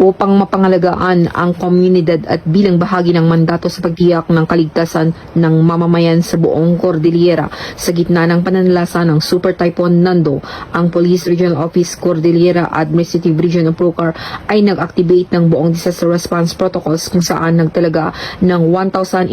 upang mapangalagaan ang komunidad at bilang bahagi ng mandato sa pagtiyak ng kaligtasan ng mamamayan sa buong Cordillera. Sa gitna ng pananalasa ng Super Typhoon Nando, ang Police Regional Office Cordillera Administrative Region of Procar ay nag-activate ng buong disaster response protocols kung saan nagtalaga ng 1,811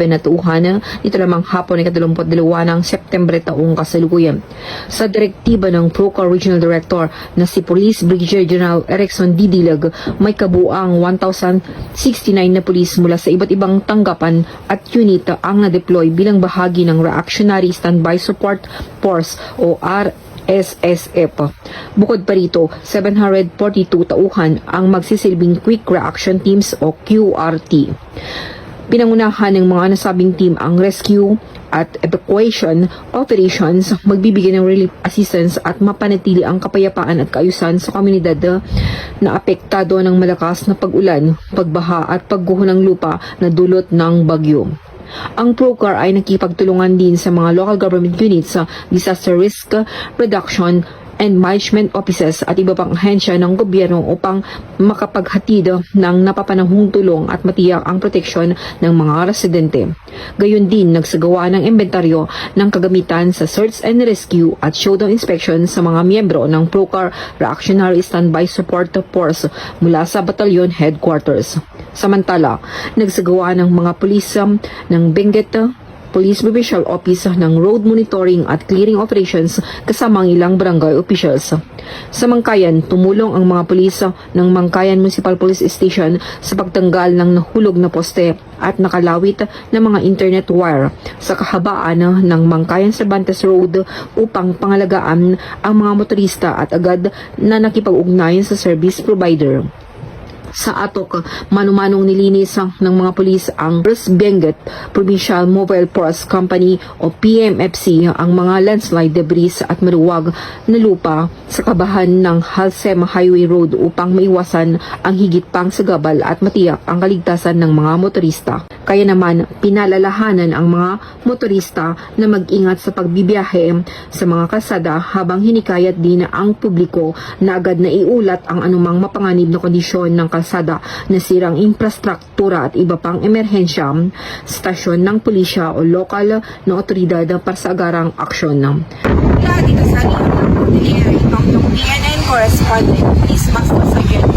na tuuhan ito lamang hapon ay 22 ng September taong kasalukuyan. Sa direktiba ng Procar Regional Director na si Police Brigadier General Erickson Didilag, may kabuang 1,069 na pulis mula sa iba't ibang tanggapan at unit ang na-deploy bilang bahagi ng Reactionary Standby Support Force o RSSF. Bukod pa rito, 742 tauhan ang magsisilbing Quick Reaction Teams o QRT. Pinangunahan ng mga nasabing team ang rescue at evacuation operations, magbibigay ng relief assistance at mapanatili ang kapayapaan at kaayusan sa komunidad na apektado ng malakas na pag-ulan, pagbaha at pagguho ng lupa na dulot ng bagyo. Ang Procar ay nakipagtulungan din sa mga local government units sa disaster risk reduction and management offices at iba pang ahensya ng gobyerno upang makapaghatid ng napapanahong tulong at matiyak ang proteksyon ng mga residente. Gayon din, nagsagawa ng inventaryo ng kagamitan sa search and rescue at showdown inspection sa mga miyembro ng Procar Reactionary Standby Support Force mula sa batalyon headquarters. Samantala, nagsagawa ng mga pulis ng Benguet Police Provincial Office ng road monitoring at clearing operations kasama ang ilang barangay officials. Sa Mangkayan, tumulong ang mga pulis ng Mangkayan Municipal Police Station sa pagtanggal ng nahulog na poste at nakalawit na mga internet wire sa kahabaan ng Mangkayan Cervantes Road upang pangalagaan ang mga motorista at agad na nakipag-ugnayan sa service provider. Sa atok, manumanong nilinis ng mga pulis ang First Benguet Provincial Mobile Force Company o PMFC ang mga landslide debris at maluwag na lupa sa kabahan ng Halsem Highway Road upang maiwasan ang higit pang sagabal at matiyak ang kaligtasan ng mga motorista. Kaya naman, pinalalahanan ang mga motorista na mag-ingat sa pagbibiyahe sa mga kalsada habang hinikayat din ang publiko na agad na iulat ang anumang mapanganib na kondisyon ng kalsada, nasirang infrastruktura at iba pang emerhensya, stasyon ng pulisya o lokal na otoridad para sa agarang aksyon. Mula dito sa Cordillera, itong PNN correspondent is Master Sergeant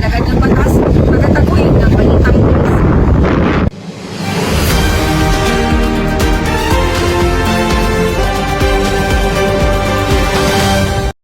Alagad ng Batas, pagkataguyod ng balitang